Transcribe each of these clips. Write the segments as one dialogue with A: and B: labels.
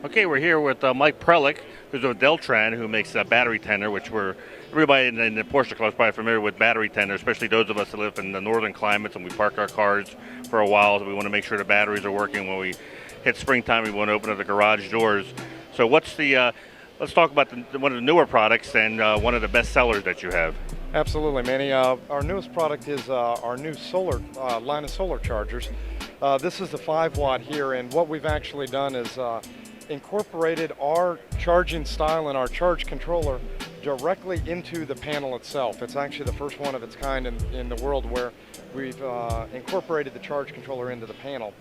A: Okay, we're here with Mike Prelick, who's with Deltran, who makes a battery tender, which everybody in the Porsche Club is probably familiar with battery tender, especially those of us that live in the northern climates and we park our cars for a while, so we want to make sure the batteries are working when we hit springtime. We want to open up the garage doors. So let's talk about one of the newer products and one of the best sellers that you have.
B: Absolutely, Manny. Our newest product is our new solar line of solar chargers. This is the 5-watt here, and what we've actually done is incorporated our charging style and our charge controller directly into the panel itself. It's actually the first one of its kind in the world where we've incorporated the charge controller into the panel.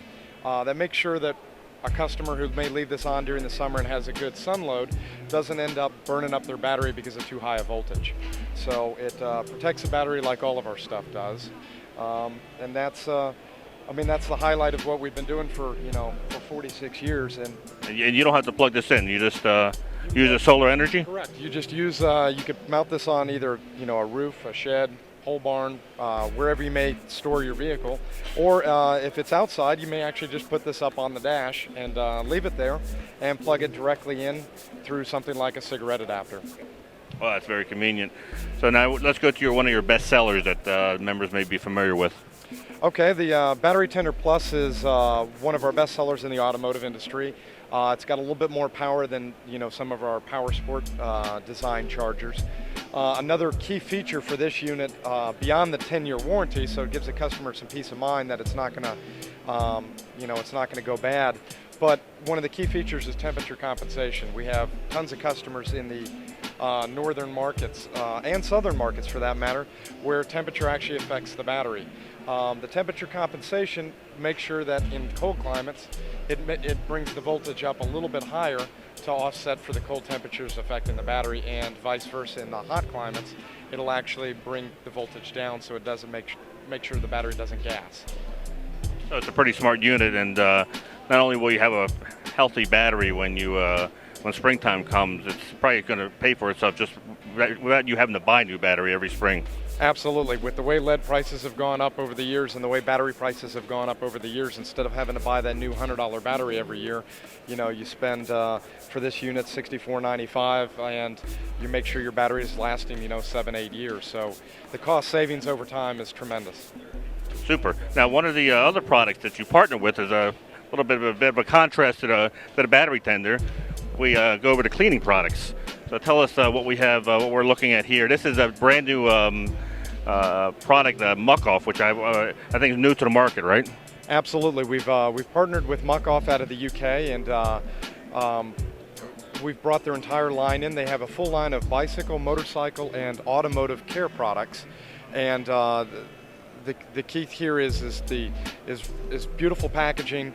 B: That makes sure that a customer who may leave this on during the summer and has a good sun load doesn't end up burning up their battery because of too high a voltage. So it protects the battery like all of our stuff does, and that's the highlight of what we've been doing for 46 years. And
A: you don't have to plug this in. You just use the solar energy.
B: Correct. You just use. You could mount this on either a roof, a shed, pole barn, wherever you may store your vehicle, or if it's outside, you may actually just put this up on the dash and leave it there and plug it directly in through something like a cigarette adapter.
A: Well, that's very convenient. So now let's go to one of your best sellers that members may be familiar with.
B: Okay, the Battery Tender Plus is one of our best sellers in the automotive industry. It's got a little bit more power than some of our power sport design chargers. Another key feature for this unit, beyond the 10-year warranty, so it gives the customer some peace of mind that it's not going to, it's not going to go bad. But one of the key features is temperature compensation. We have tons of customers in the northern markets and southern markets, for that matter, where temperature actually affects the battery. The temperature compensation makes sure that in cold climates, it brings the voltage up a little bit higher to offset for the cold temperatures affecting the battery, and vice versa in the hot climates, it'll actually bring the voltage down so it doesn't make sure the battery doesn't gas.
A: So it's a pretty smart unit, and not only will you have a healthy battery when springtime comes, it's probably going to pay for itself just without you having to buy a new battery every spring.
B: Absolutely. With the way lead prices have gone up over the years and the way battery prices have gone up over the years, instead of having to buy that new $100 battery every year, you spend for this unit $64.95, and you make sure your battery is lasting 7-8 years. So the cost savings over time is tremendous.
A: Super. Now, one of the other products that you partner with is a little bit of a contrast to the battery tender. We go over to cleaning products. So tell us what we have, what we're looking at here. This is a brand new product, Muc-Off, which I think is new to the market, right?
B: Absolutely. We've partnered with Muc-Off out of the UK, and we've brought their entire line in. They have a full line of bicycle, motorcycle, and automotive care products, and the key here is beautiful packaging,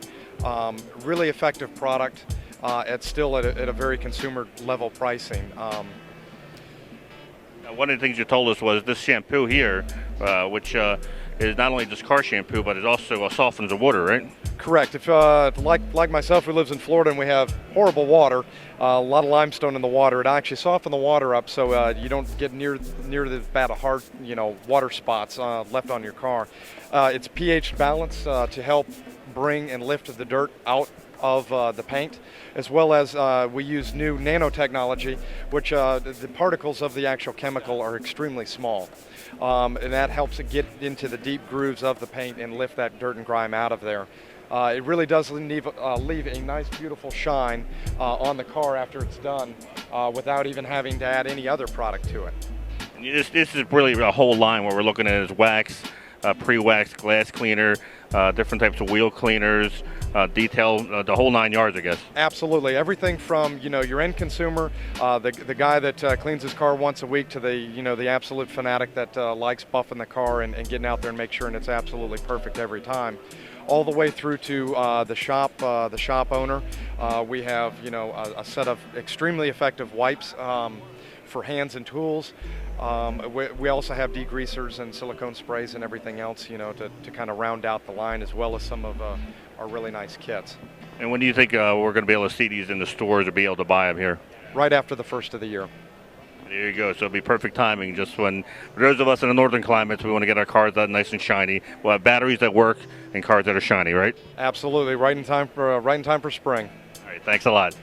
B: really effective product. It's still at a very consumer level pricing.
A: One of the things you told us was this shampoo here, which is not only just car shampoo, but it also softens the water, right?
B: Correct. If like myself, who lives in Florida and we have horrible water, a lot of limestone in the water, it actually softens the water up so you don't get near the bad hard water spots left on your car. It's pH balanced to help bring and lift the dirt out of the paint, as well as we use new nanotechnology, which the particles of the actual chemical are extremely small, and that helps it get into the deep grooves of the paint and lift that dirt and grime out of there. It really does leave a nice, beautiful shine on the car after it's done, without even having to add any other product to it.
A: And this is really a whole line. What we're looking at is wax, pre-wax glass cleaner, different types of wheel cleaners, detail, the whole 9 yards, I guess.
B: Absolutely. Everything from your end consumer, the guy that cleans his car once a week, to the absolute fanatic that likes buffing the car and getting out there and make sure it's absolutely perfect every time, all the way through to the shop owner. We have a set of extremely effective wipes for hands and tools. We also have degreasers and silicone sprays and everything else, to kind of round out the line, as well as some of our really nice kits.
A: And when do you think we're going to be able to see these in the stores or be able to buy them here?
B: Right after the first of the year.
A: There you go. So it'll be perfect timing. Just when, for those of us in the northern climates, we want to get our cars out nice and shiny. We'll have batteries that work and cars that are shiny, right?
B: Absolutely. Right in time for spring.
A: All right. Thanks a lot.